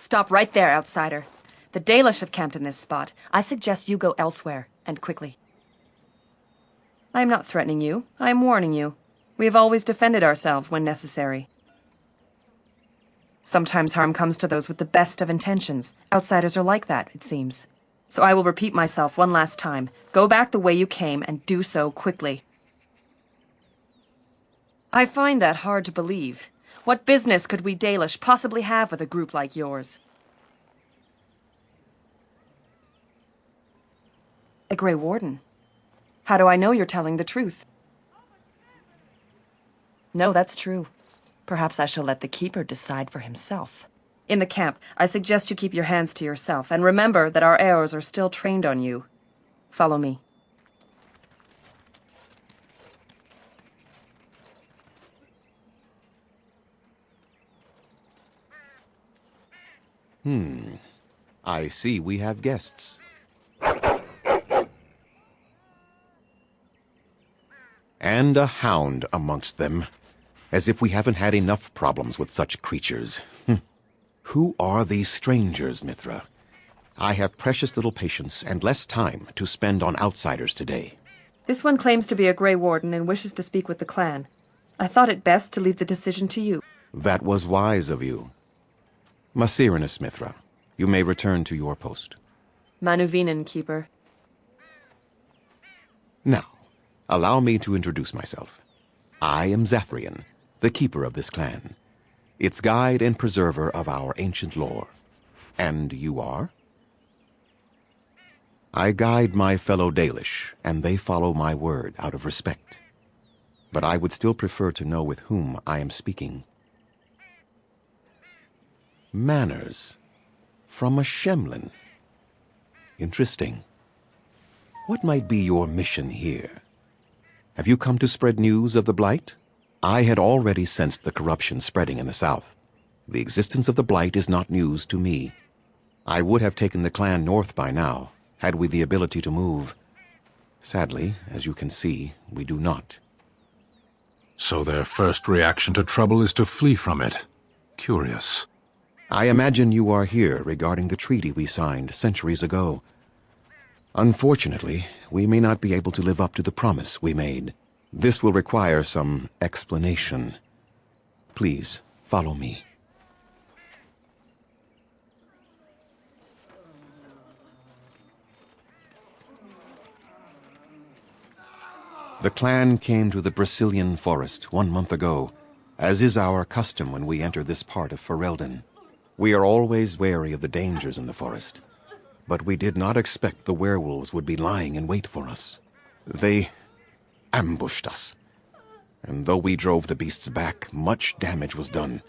Stop right there, outsider. The Dalish have camped in this spot. I suggest you go elsewhere, and quickly. I am not threatening you. I am warning you. We have always defended ourselves when necessary. Sometimes harm comes to those with the best of intentions. Outsiders are like that, it seems. So I will repeat myself one last time. Go back the way you came, and do so quickly. I find that hard to believe. What business could we Dalish possibly have with a group like yours? A Grey Warden. How do I know you're telling the truth? No, that's true. Perhaps I shall let the Keeper decide for himself. In the camp, I suggest you keep your hands to yourself, and remember that our arrows are still trained on you. Follow me. I see we have guests. And a hound amongst them. As if we haven't had enough problems with such creatures. Who are these strangers, Mithra? I have precious little patience and less time to spend on outsiders today. This one claims to be a Grey Warden and wishes to speak with the clan. I thought it best to leave the decision to you. That was wise of you. Maserenus, Mithra, you may return to your post. Manuvinen, Keeper. Now, allow me to introduce myself. I am Zathrian, the keeper of this clan, its guide and preserver of our ancient lore. And you are? I guide my fellow Dalish, and they follow my word out of respect. But I would still prefer to know with whom I am speaking. Manners. From a Shemlin. Interesting. What might be your mission here? Have you come to spread news of the Blight? I had already sensed the corruption spreading in the south. The existence of the Blight is not news to me. I would have taken the clan north by now, had we the ability to move. Sadly, as you can see, we do not. So their first reaction to trouble is to flee from it. Curious. I imagine you are here regarding the treaty we signed centuries ago. Unfortunately, we may not be able to live up to the promise we made. This will require some explanation. Please, follow me. The clan came to the Brazilian forest 1 month ago, as is our custom when we enter this part of Ferelden. We are always wary of the dangers in the forest, but we did not expect the werewolves would be lying in wait for us. They ambushed us, and though we drove the beasts back, much damage was done.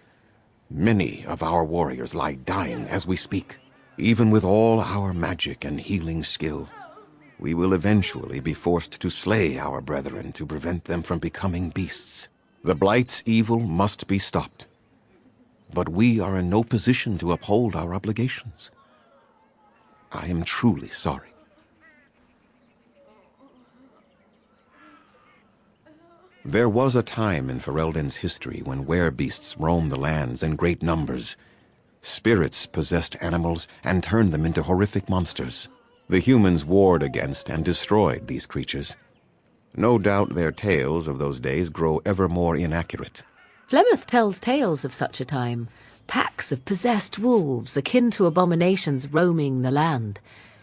Many of our warriors lie dying as we speak. Even with all our magic and healing skill, we will eventually be forced to slay our brethren to prevent them from becoming beasts. The Blight's evil must be stopped, but we are in no position to uphold our obligations. I am truly sorry. There was a time in Ferelden's history when werebeasts roamed the lands in great numbers. Spirits possessed animals and turned them into horrific monsters. The humans warred against and destroyed these creatures. No doubt their tales of those days grow ever more inaccurate. Flemeth tells tales of such a time. Packs of possessed wolves akin to abominations roaming the land.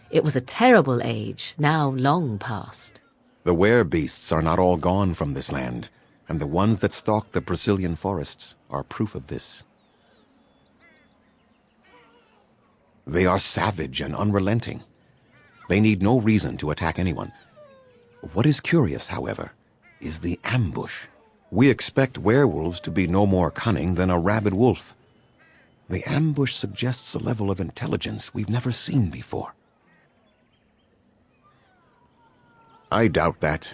It was a terrible age, now long past. The werebeasts are not all gone from this land, and the ones that stalk the Brazilian forests are proof of this. They are savage and unrelenting. They need no reason to attack anyone. What is curious, however, is the ambush. We expect werewolves to be no more cunning than a rabid wolf. The ambush suggests a level of intelligence we've never seen before. I doubt that.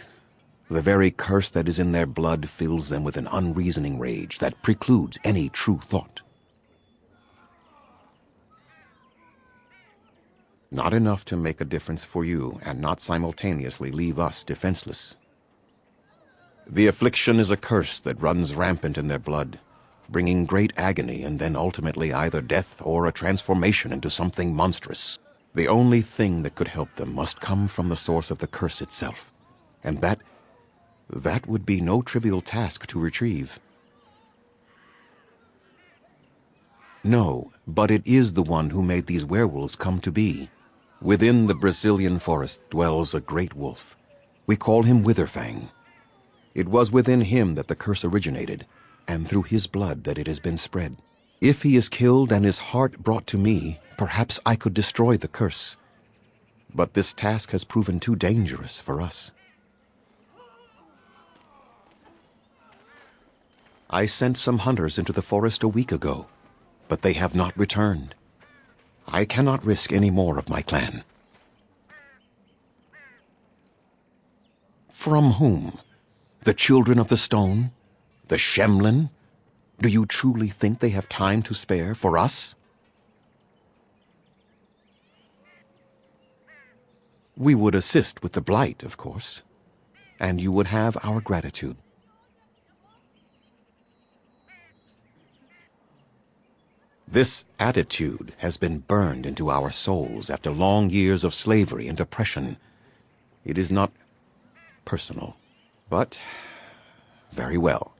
The very curse that is in their blood fills them with an unreasoning rage that precludes any true thought. Not enough to make a difference for you, and not simultaneously leave us defenseless. The affliction is a curse that runs rampant in their blood, bringing great agony and then ultimately either death or a transformation into something monstrous. The only thing that could help them must come from the source of the curse itself, and that would be no trivial task to retrieve. No, but it is the one who made these werewolves come to be. Within the Brazilian forest dwells a great wolf. We call him Witherfang. It was within him that the curse originated, and through his blood that it has been spread. If he is killed and his heart brought to me, perhaps I could destroy the curse. But this task has proven too dangerous for us. I sent some hunters into the forest a week ago, but they have not returned. I cannot risk any more of my clan. From whom? The children of the stone? The Shemlin? Do you truly think they have time to spare for us? We would assist with the blight, of course, and you would have our gratitude. This attitude has been burned into our souls after long years of slavery and oppression. It is not personal, but very well.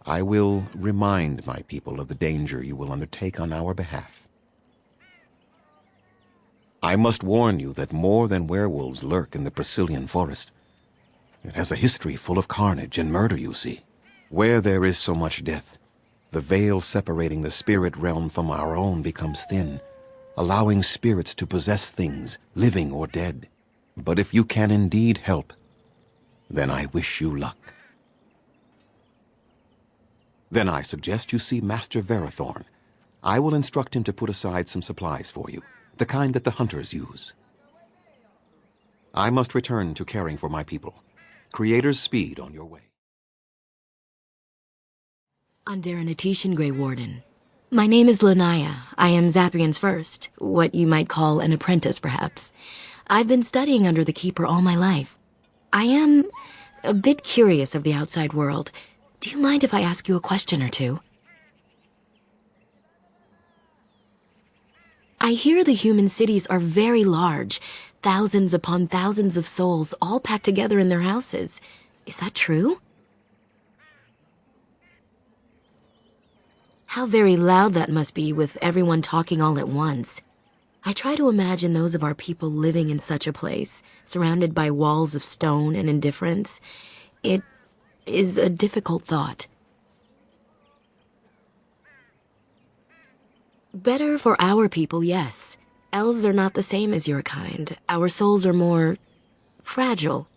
I will remind my people of the danger you will undertake on our behalf. I must warn you that more than werewolves lurk in the Brazilian forest. It has a history full of carnage and murder, you see. Where there is so much death, the veil separating the spirit realm from our own becomes thin, allowing spirits to possess things, living or dead. But if you can indeed help, then I wish you luck. Then I suggest you see Master Verathorn. I will instruct him to put aside some supplies for you, the kind that the hunters use. I must return to caring for my people. Creator's speed on your way. Underanitation, Grey Warden. My name is Lanaya. I am Zathrian's first, what you might call an apprentice, perhaps. I've been studying under the Keeper all my life. I am a bit curious of the outside world. Do you mind if I ask you a question or two? I hear the human cities are very large, thousands upon thousands of souls all packed together in their houses. Is that true? How very loud that must be with everyone talking all at once. I try to imagine those of our people living in such a place, surrounded by walls of stone and indifference. It is a difficult thought. Better for our people, yes. Elves are not the same as your kind. Our souls are more fragile.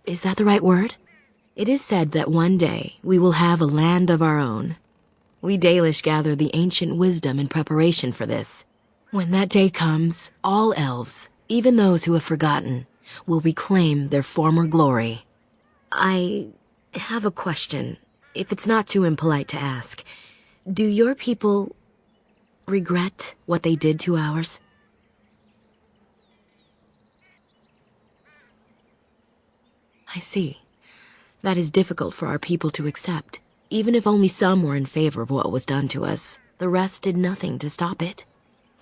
Is that the right word? It is said that one day we will have a land of our own. We Dalish gather the ancient wisdom in preparation for this. When that day comes, all elves, even those who have forgotten, will reclaim their former glory. I have a question, if it's not too impolite to ask. Do your people regret what they did to ours? I see. That is difficult for our people to accept. Even if only some were in favor of what was done to us, the rest did nothing to stop it.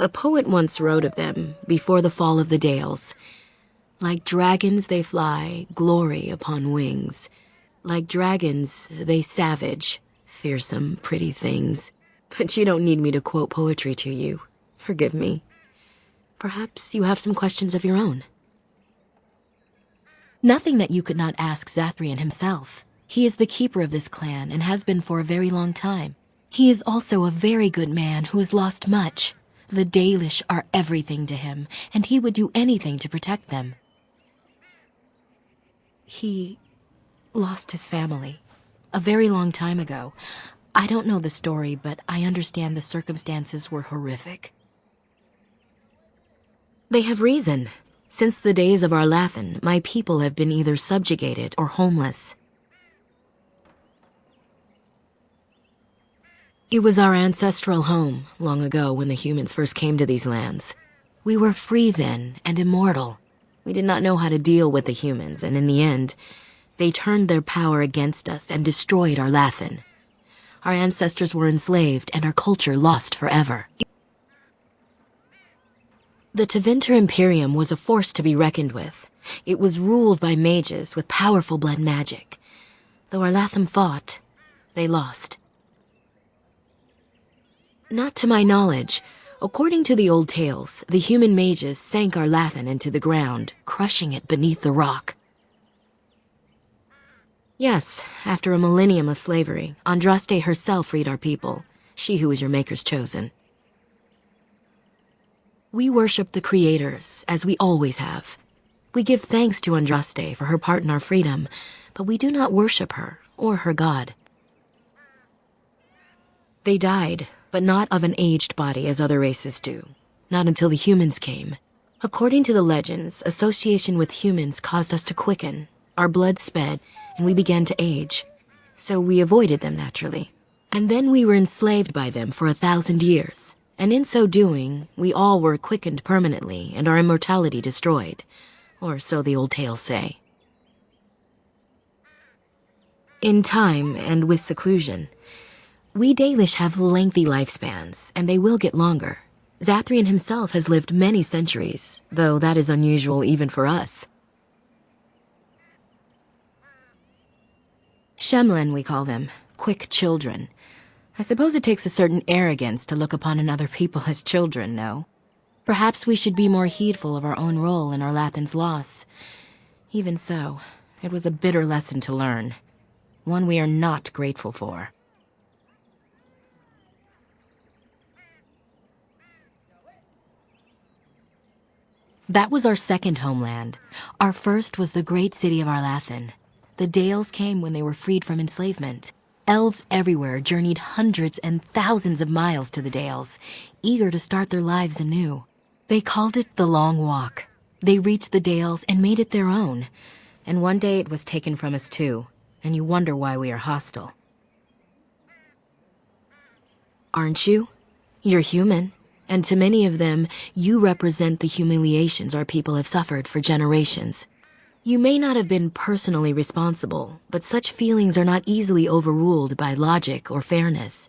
A poet once wrote of them, before the fall of the Dales. Like dragons they fly, glory upon wings. Like dragons they savage, fearsome, pretty things. But you don't need me to quote poetry to you. Forgive me. Perhaps you have some questions of your own. Nothing that you could not ask Zathrian himself. He is the keeper of this clan and has been for a very long time. He is also a very good man who has lost much. The Dalish are everything to him, and he would do anything to protect them. He lost his family a very long time ago. I don't know the story, but I understand the circumstances were horrific. They have reason. Since the days of Arlathan, my people have been either subjugated or homeless. It was our ancestral home, long ago when the humans first came to these lands. We were free then, and immortal. We did not know how to deal with the humans, and in the end, they turned their power against us and destroyed Arlathan. Our ancestors were enslaved and our culture lost forever. The Tevinter Imperium was a force to be reckoned with. It was ruled by mages with powerful blood magic. Though our Latham fought, they lost. Not to my knowledge. According to the old tales, the human mages sank our Lathan into the ground, crushing it beneath the rock. Yes, after a millennium of slavery, Andraste herself freed our people, she who was your maker's chosen. We worship the creators, as we always have. We give thanks to Andraste for her part in our freedom, but we do not worship her or her god. They died, but not of an aged body as other races do, not until the humans came. According to the legends, association with humans caused us to quicken, our blood sped, and we began to age. So we avoided them naturally. And then we were enslaved by them for 1,000 years, and in so doing, we all were quickened permanently and our immortality destroyed, or so the old tales say. In time, and with seclusion, we Dalish have lengthy lifespans, and they will get longer. Zathrian himself has lived many centuries, though that is unusual even for us. Shemlen, we call them, quick children. I suppose it takes a certain arrogance to look upon another people as children, no? Perhaps we should be more heedful of our own role in our Lathan's loss. Even so, it was a bitter lesson to learn, one we are not grateful for. That was our second homeland. Our first was the great city of Arlathan. The Dales came when they were freed from enslavement. Elves everywhere journeyed hundreds and thousands of miles to the Dales, eager to start their lives anew. They called it the Long Walk. They reached the Dales and made it their own. And one day it was taken from us too, and you wonder why we are hostile. Aren't you? You're human. And to many of them, you represent the humiliations our people have suffered for generations. You may not have been personally responsible, but such feelings are not easily overruled by logic or fairness.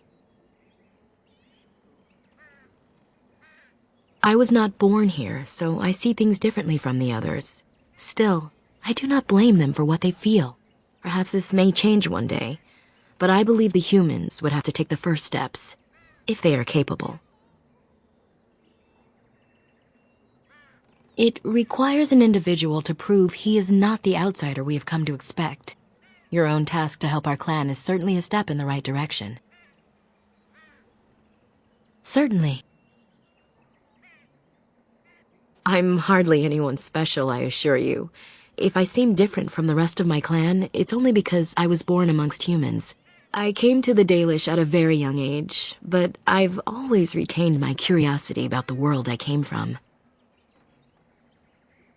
I was not born here, so I see things differently from the others. Still, I do not blame them for what they feel. Perhaps this may change one day, but I believe the humans would have to take the first steps, if they are capable. It requires an individual to prove he is not the outsider we have come to expect. Your own task to help our clan is certainly a step in the right direction. Certainly. I'm hardly anyone special, I assure you. If I seem different from the rest of my clan, it's only because I was born amongst humans. I came to the Dalish at a very young age, but I've always retained my curiosity about the world I came from.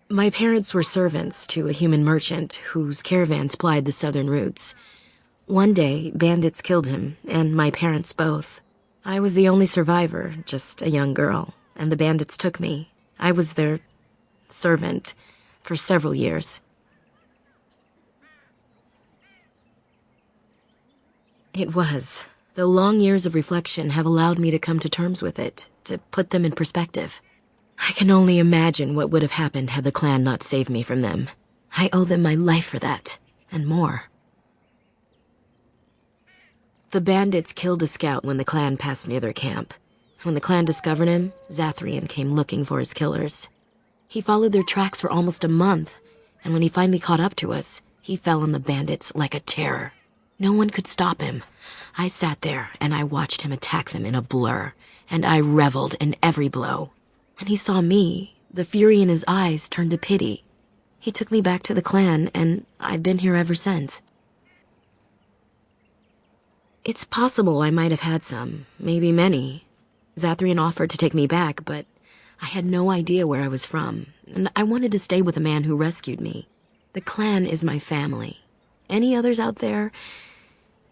My parents were servants to a human merchant whose caravans plied the southern routes. One day, bandits killed him, and my parents both. I was the only survivor, just a young girl, and the bandits took me. I was their servant for several years. It was. The long years of reflection have allowed me to come to terms with it, to put them in perspective. I can only imagine what would have happened had the clan not saved me from them. I owe them my life for that, and more. The bandits killed a scout when the clan passed near their camp. When the clan discovered him, Zathrian came looking for his killers. He followed their tracks for almost a month, and when he finally caught up to us, he fell on the bandits like a terror. No one could stop him. I sat there, and I watched him attack them in a blur, and I reveled in every blow. When he saw me, the fury in his eyes turned to pity. He took me back to the clan, and I've been here ever since. It's possible I might have had some, maybe many. Zathrian offered to take me back, but I had no idea where I was from, and I wanted to stay with the man who rescued me. The clan is my family. Any others out there?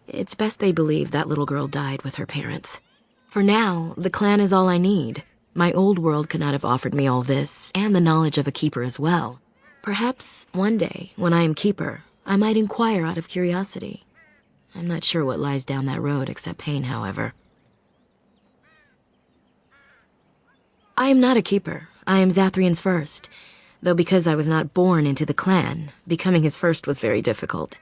It's best they believe that little girl died with her parents. For now, the clan is all I need. My old world could not have offered me all this, and the knowledge of a keeper as well. Perhaps one day, when I am keeper, I might inquire out of curiosity. I'm not sure what lies down that road except pain, however. I am not a keeper. I am Zathrian's first. Though because I was not born into the clan, becoming his first was very difficult.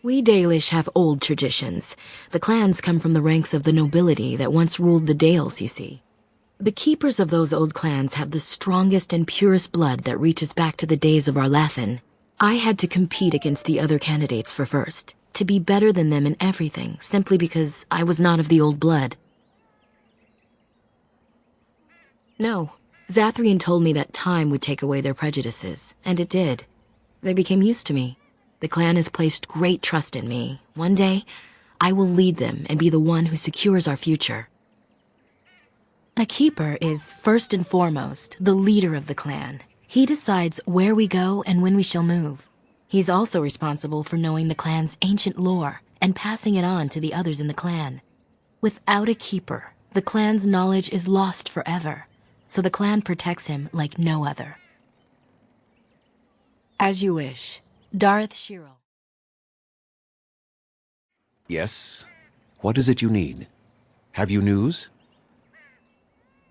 We Dalish have old traditions. The clans come from the ranks of the nobility that once ruled the Dales, you see. The keepers of those old clans have the strongest and purest blood that reaches back to the days of Arlathan. I had to compete against the other candidates for first, to be better than them in everything, simply because I was not of the old blood. No, Zathrian told me that time would take away their prejudices, and it did. They became used to me. The clan has placed great trust in me. One day, I will lead them and be the one who secures our future. A keeper is, first and foremost, the leader of the clan. He decides where we go and when we shall move. He's also responsible for knowing the clan's ancient lore and passing it on to the others in the clan. Without a keeper, the clan's knowledge is lost forever, so the clan protects him like no other. As you wish. Darth Shiro. Yes? What is it you need? Have you news?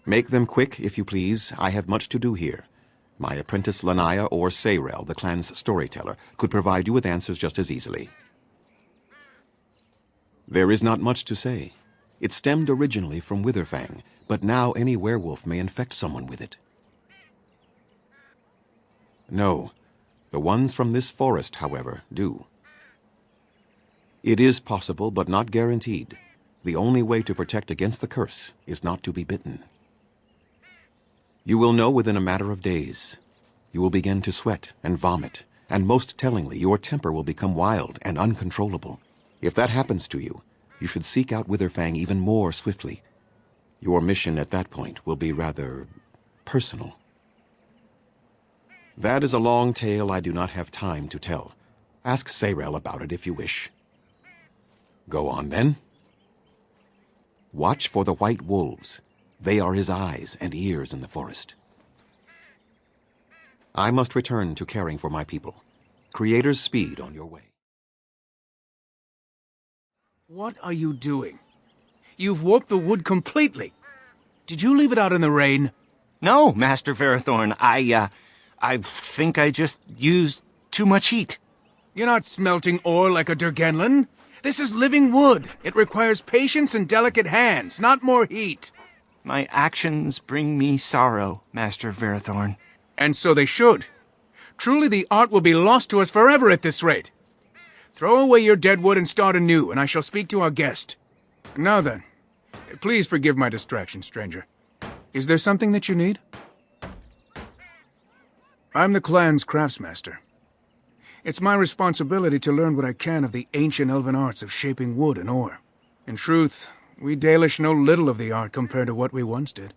Make them quick, if you please. I have much to do here. My apprentice Lanaya or Sayrel, the clan's storyteller, could provide you with answers just as easily. There is not much to say. It stemmed originally from Witherfang, but now any werewolf may infect someone with it. No. The ones from this forest, however, do. It is possible, but not guaranteed. The only way to protect against the curse is not to be bitten. You will know within a matter of days. You will begin to sweat and vomit, and most tellingly, your temper will become wild and uncontrollable. If that happens to you, you should seek out Witherfang even more swiftly. Your mission at that point will be rather personal. That is a long tale I do not have time to tell. Ask Sayrel about it if you wish. Go on, then. Watch for the white wolves. They are his eyes and ears in the forest. I must return to caring for my people. Creator's speed on your way. What are you doing? You've warped the wood completely. Did you leave it out in the rain? No, Master Verathorn. I think I just used too much heat. You're not smelting ore like a Durgenlin. This is living wood. It requires patience and delicate hands, not more heat. My actions bring me sorrow, Master Verathorn. And so they should. Truly the art will be lost to us forever at this rate. Throw away your dead wood and start anew, and I shall speak to our guest. Now then, please forgive my distraction, stranger. Is there something that you need? I'm the clan's craftsmaster. It's my responsibility to learn what I can of the ancient elven arts of shaping wood and ore. In truth, we Dalish know little of the art compared to what we once did.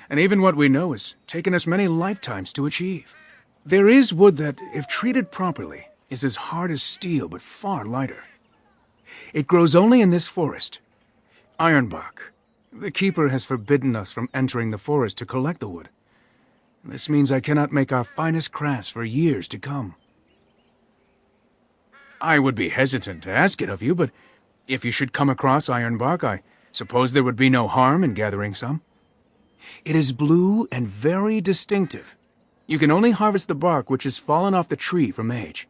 And even what we know has taken us many lifetimes to achieve. There is wood that, if treated properly, is as hard as steel but far lighter. It grows only in this forest. Ironbark. The keeper has forbidden us from entering the forest to collect the wood. This means I cannot make our finest crafts for years to come. I would be hesitant to ask it of you, but if you should come across ironbark, I suppose there would be no harm in gathering some. It is blue and very distinctive. You can only harvest the bark which has fallen off the tree from age.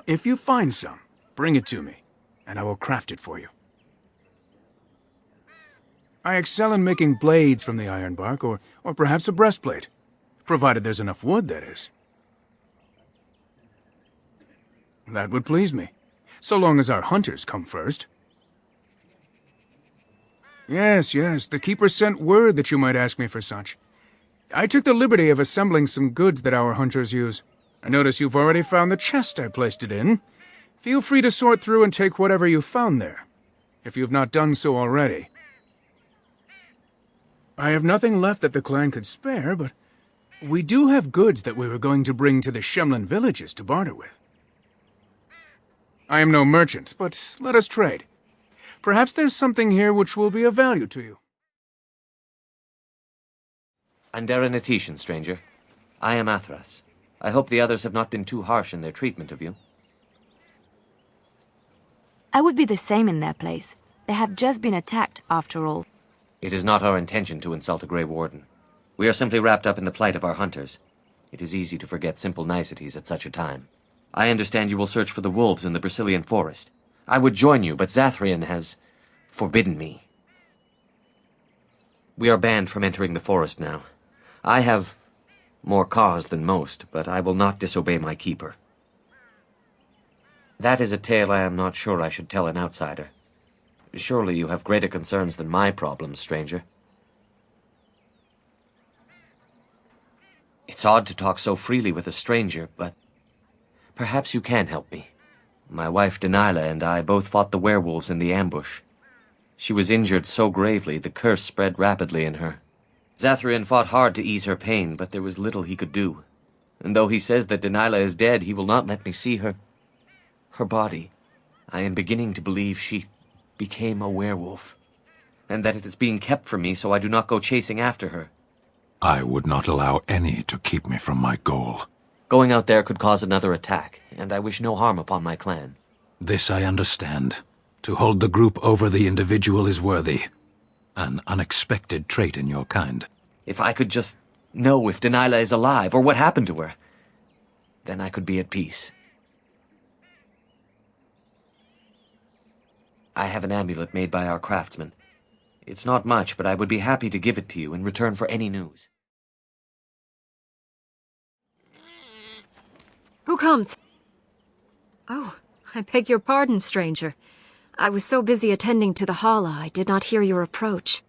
If you find some, bring it to me, and I will craft it for you. I excel in making blades from the ironbark, or perhaps a breastplate. Provided there's enough wood, that is. That would please me, so long as our hunters come first. Yes, the keeper sent word that you might ask me for such. I took the liberty of assembling some goods that our hunters use. I notice you've already found the chest I placed it in. Feel free to sort through and take whatever you found there, if you've not done so already. I have nothing left that the clan could spare, but we do have goods that we were going to bring to the Shemlin villages to barter with. I am no merchant, but let us trade. Perhaps there's something here which will be of value to you. Andera Natishan, stranger. I am Athras. I hope the others have not been too harsh in their treatment of you. I would be the same in their place. They have just been attacked, after all. It is not our intention to insult a Grey Warden. We are simply wrapped up in the plight of our hunters. It is easy to forget simple niceties at such a time. I understand you will search for the wolves in the Brazilian forest. I would join you, but Zathrian has forbidden me. We are banned from entering the forest now. I have more cause than most, but I will not disobey my keeper. That is a tale I am not sure I should tell an outsider. Surely you have greater concerns than my problems, stranger. It's odd to talk so freely with a stranger, but perhaps you can help me. My wife Delilah and I both fought the werewolves in the ambush. She was injured so gravely, the curse spread rapidly in her. Zathrian fought hard to ease her pain, but there was little he could do. And though he says that Delilah is dead, he will not let me see her body. I am beginning to believe she became a werewolf, and that it is being kept from me so I do not go chasing after her. I would not allow any to keep me from my goal. Going out there could cause another attack, and I wish no harm upon my clan. This I understand. To hold the group over the individual is worthy. An unexpected trait in your kind. If I could just know if Delilah is alive, or what happened to her, then I could be at peace. I have an amulet made by our craftsman. It's not much, but I would be happy to give it to you in return for any news. Who comes? Oh, I beg your pardon, stranger. I was so busy attending to the Hala, I did not hear your approach.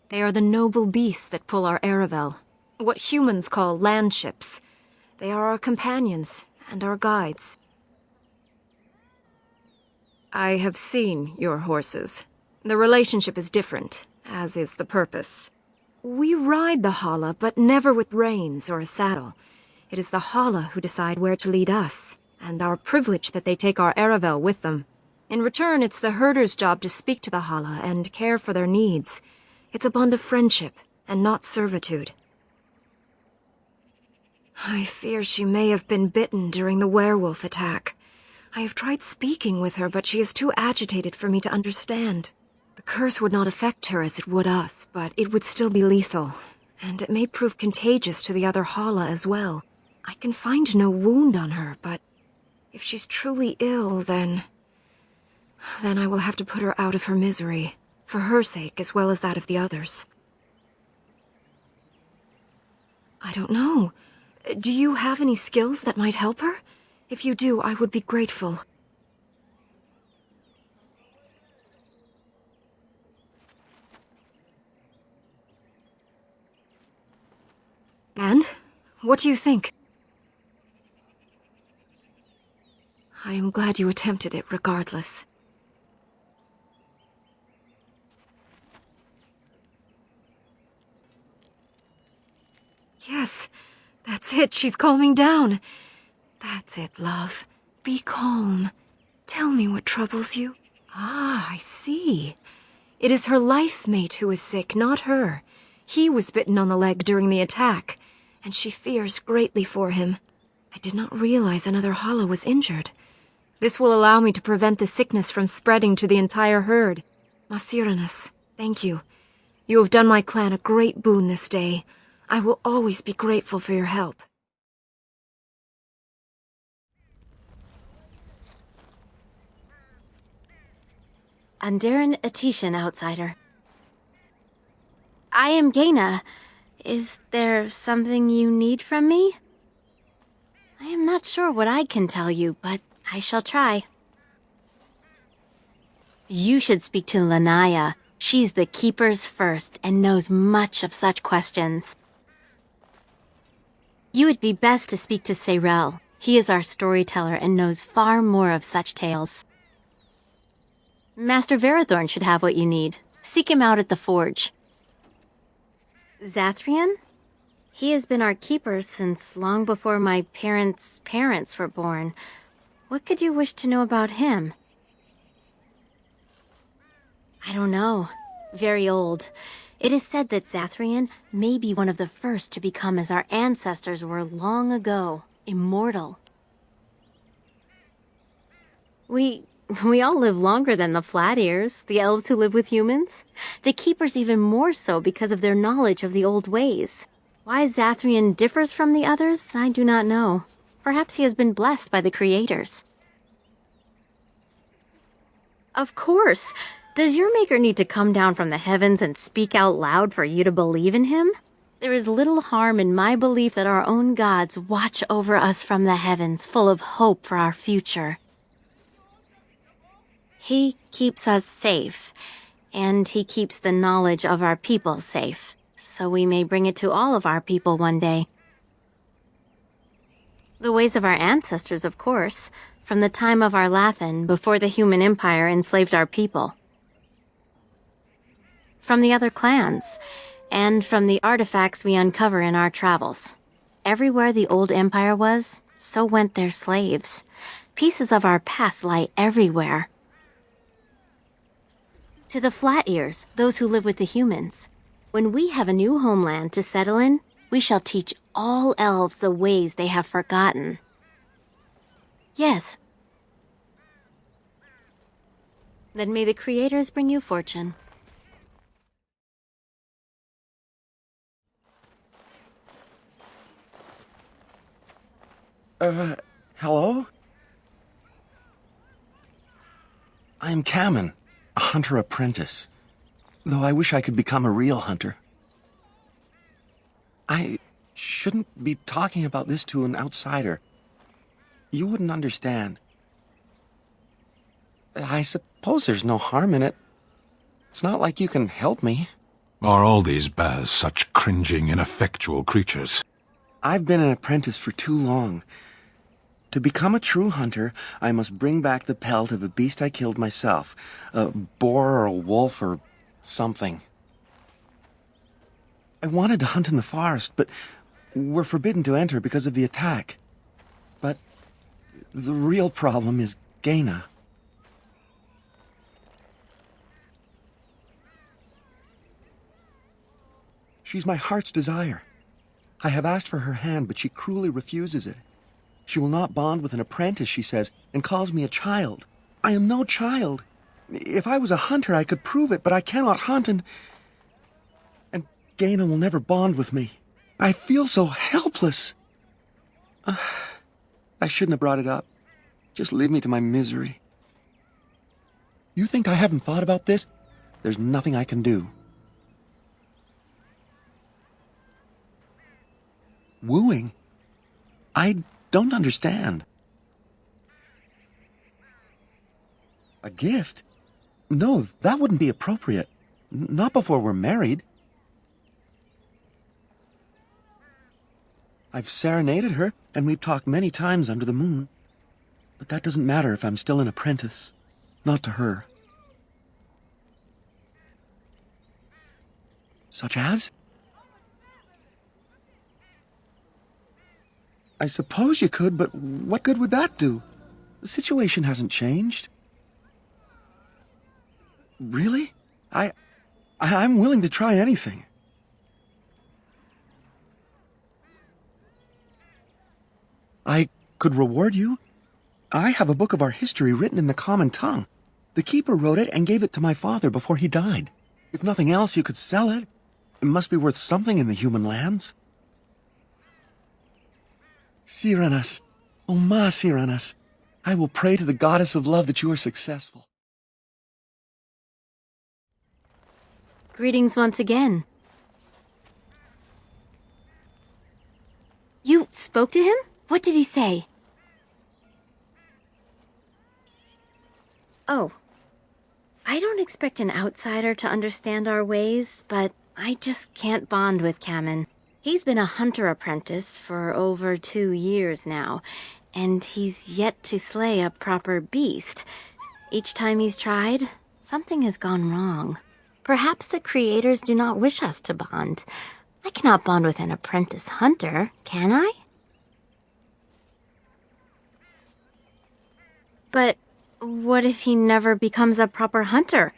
They are the noble beasts that pull our Aravel, what humans call landships. They are our companions and our guides. I have seen your horses. The relationship is different, as is the purpose. We ride the Hala, but never with reins or a saddle. It is the Hala who decide where to lead us, and our privilege that they take our Aravel with them. In return, it's the herder's job to speak to the Hala and care for their needs. It's a bond of friendship, and not servitude. I fear she may have been bitten during the werewolf attack. I have tried speaking with her, but she is too agitated for me to understand. The curse would not affect her as it would us, but it would still be lethal, and it may prove contagious to the other Hala as well. I can find no wound on her, but if she's truly ill, then I will have to put her out of her misery, for her sake as well as that of the others. I don't know. Do you have any skills that might help her? If you do, I would be grateful. And? What do you think? I am glad you attempted it regardless. Yes, that's it. She's calming down. That's it, love. Be calm. Tell me what troubles you. Ah, I see. It is her life mate who is sick, not her. He was bitten on the leg during the attack, and she fears greatly for him. I did not realize another Hala was injured. This will allow me to prevent the sickness from spreading to the entire herd. Masiranus, thank you. You have done my clan a great boon this day. I will always be grateful for your help. Andaran Atishan, outsider. I am Gaina. Is there something you need from me? I am not sure what I can tell you, but I shall try. You should speak to Lanaya. She's the Keeper's first and knows much of such questions. You would be best to speak to Seyrel. He is our storyteller and knows far more of such tales. Master Verathorn should have what you need. Seek him out at the forge. Zathrian? He has been our keeper since long before my parents' parents were born. What could you wish to know about him? I don't know. Very old. It is said that Zathrian may be one of the first to become as our ancestors were long ago, immortal. We all live longer than the Flat Ears, the elves who live with humans. The Keepers even more so because of their knowledge of the old ways. Why Zathrian differs from the others, I do not know. Perhaps he has been blessed by the Creators. Of course! Does your Maker need to come down from the heavens and speak out loud for you to believe in him? There is little harm in my belief that our own gods watch over us from the heavens, full of hope for our future. He keeps us safe, and he keeps the knowledge of our people safe, so we may bring it to all of our people one day. The ways of our ancestors, of course, from the time of our Lathan, before the human empire enslaved our people. From the other clans, and from the artifacts we uncover in our travels. Everywhere the old empire was, so went their slaves. Pieces of our past lie everywhere. To the Flat Ears, those who live with the humans, when we have a new homeland to settle in, we shall teach all elves the ways they have forgotten. Yes. Then may the Creators bring you fortune. Hello? I am Kamen, a hunter apprentice, though I wish I could become a real hunter. I shouldn't be talking about this to an outsider. You wouldn't understand. I suppose there's no harm in it. It's not like you can help me. Are all these Baz such cringing, ineffectual creatures? I've been an apprentice for too long. To become a true hunter, I must bring back the pelt of a beast I killed myself. A boar or a wolf or something. I wanted to hunt in the forest, but we're forbidden to enter because of the attack. But the real problem is Gaina. She's my heart's desire. I have asked for her hand, but she cruelly refuses it. She will not bond with an apprentice, she says, and calls me a child. I am no child. If I was a hunter, I could prove it, but I cannot hunt, and Gaina will never bond with me. I feel so helpless. I shouldn't have brought it up. Just leave me to my misery. You think I haven't thought about this? There's nothing I can do. Wooing? I don't understand. A gift? No, that wouldn't be appropriate. Not before we're married. I've serenaded her, and we've talked many times under the moon. But that doesn't matter if I'm still an apprentice. Not to her. Such as? I suppose you could, but what good would that do? The situation hasn't changed. Really? I'm willing to try anything. I could reward you. I have a book of our history written in the common tongue. The keeper wrote it and gave it to my father before he died. If nothing else, you could sell it. It must be worth something in the human lands. Cyranas, oh ma Cyranas, I will pray to the goddess of love that you are successful. Greetings once again. You spoke to him? What did he say? Oh. I don't expect an outsider to understand our ways, but I just can't bond with Kamen. He's been a hunter apprentice for over 2 years now, and he's yet to slay a proper beast. Each time he's tried, something has gone wrong. Perhaps the Creators do not wish us to bond. I cannot bond with an apprentice hunter, can I? But what if he never becomes a proper hunter?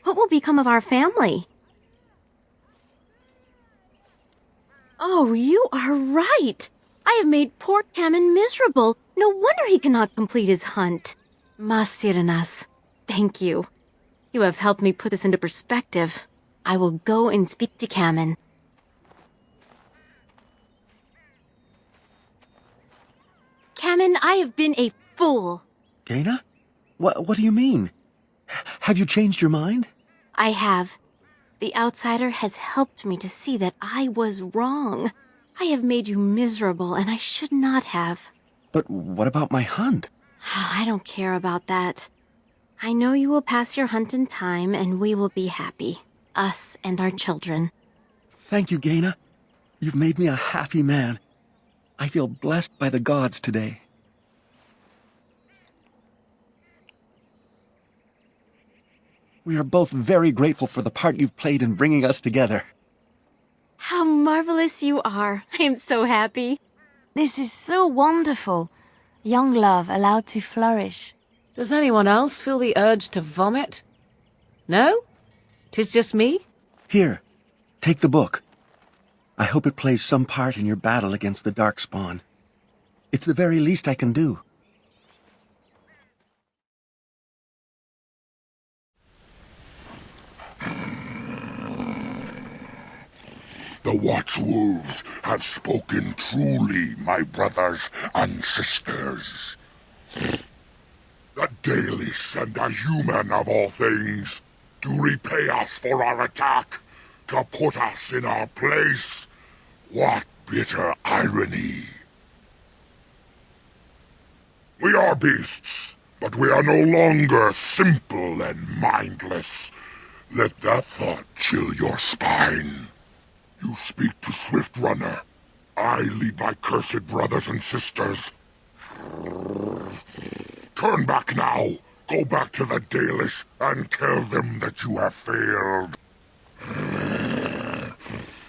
What will become of our family? Oh, you are right. I have made poor Kamen miserable. No wonder he cannot complete his hunt. Masiranas, thank you. You have helped me put this into perspective. I will go and speak to Kamen. Kamen, I have been a fool. Gaina? What do you mean? Have you changed your mind? I have. The outsider has helped me to see that I was wrong. I have made you miserable, and I should not have. But what about my hunt? I don't care about that. I know you will pass your hunt in time, and we will be happy. Us and our children. Thank you, Gaina. You've made me a happy man. I feel blessed by the gods today. We are both very grateful for the part you've played in bringing us together. How marvelous you are. I am so happy. This is so wonderful. Young love allowed to flourish. Does anyone else feel the urge to vomit? No? 'Tis just me? Here, take the book. I hope it plays some part in your battle against the Darkspawn. It's the very least I can do. The Watchwolves have spoken truly, my brothers and sisters. The Dalish and the human of all things to repay us for our attack, to put us in our place. What bitter irony. We are beasts, but we are no longer simple and mindless. Let that thought chill your spine. You speak to Swift Runner. I lead my cursed brothers and sisters. Turn back now. Go back to the Dalish and tell them that you have failed.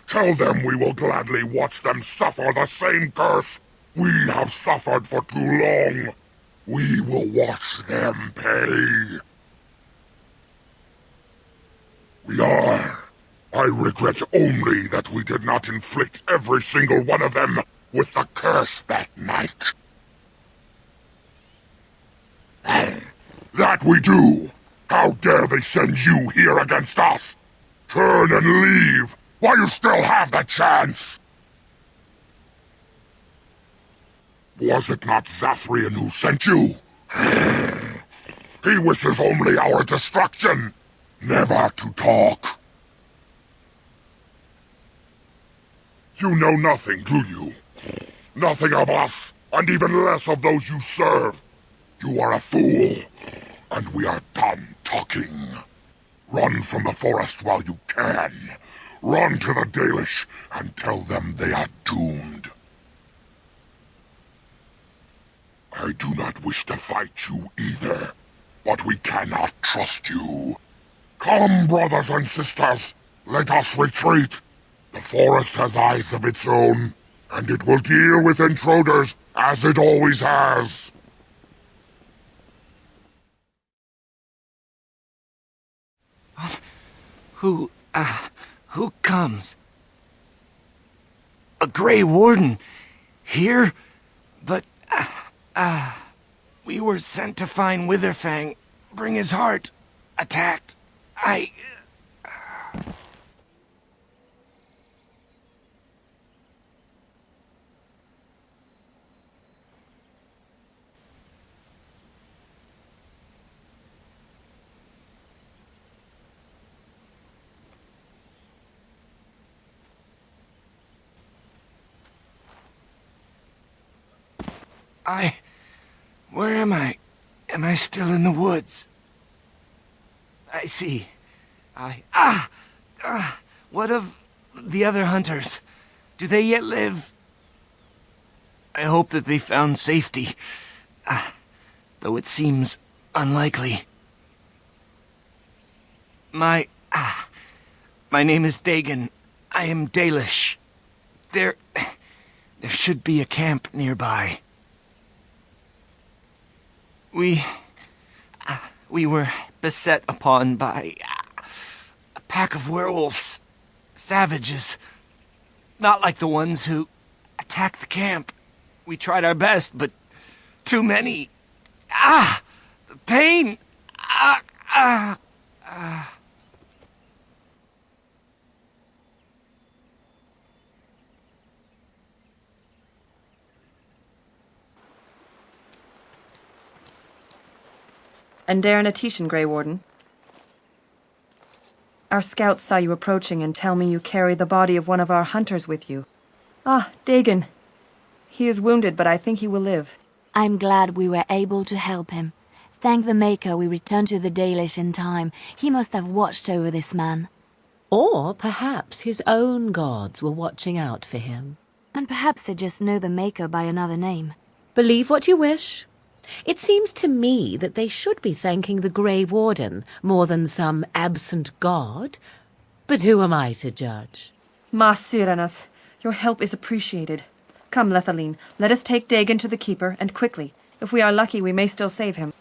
Tell them we will gladly watch them suffer the same curse we have suffered for too long. We will watch them pay. We are. I regret only that we did not inflict every single one of them with the curse that night. That we do! How dare they send you here against us? Turn and leave while you still have the chance! Was it not Zathrian who sent you? He wishes only our destruction, never to talk. You know nothing, do you? Nothing of us, and even less of those you serve. You are a fool, and we are done talking. Run from the forest while you can. Run to the Dalish and tell them they are doomed. I do not wish to fight you either, but we cannot trust you. Come, brothers and sisters, let us retreat. The forest has eyes of its own, and it will deal with intruders as it always has. Who comes? A Grey Warden? Here? But, we were sent to find Witherfang, bring his heart. Attacked. Where am I? Am I still in the woods? I see. What of the other hunters? Do they yet live? I hope that they found safety, though it seems unlikely. My name is Dagon. I am Dalish. There should be a camp nearby. We were beset upon by a pack of werewolves. Savages. Not like the ones who attacked the camp. We tried our best, but too many. Pain! And Darren Atishan, Grey Warden. Our scouts saw you approaching and tell me you carry the body of one of our hunters with you. Ah, Dagon. He is wounded, but I think he will live. I'm glad we were able to help him. Thank the Maker we returned to the Dalish in time. He must have watched over this man. Or perhaps his own gods were watching out for him. And perhaps they just know the Maker by another name. Believe what you wish. It seems to me that they should be thanking the Grey Warden more than some absent god. But who am I to judge? Ma Syranas, your help is appreciated. Come, Lethaline, let us take Dagon to the Keeper, and quickly. If we are lucky, we may still save him.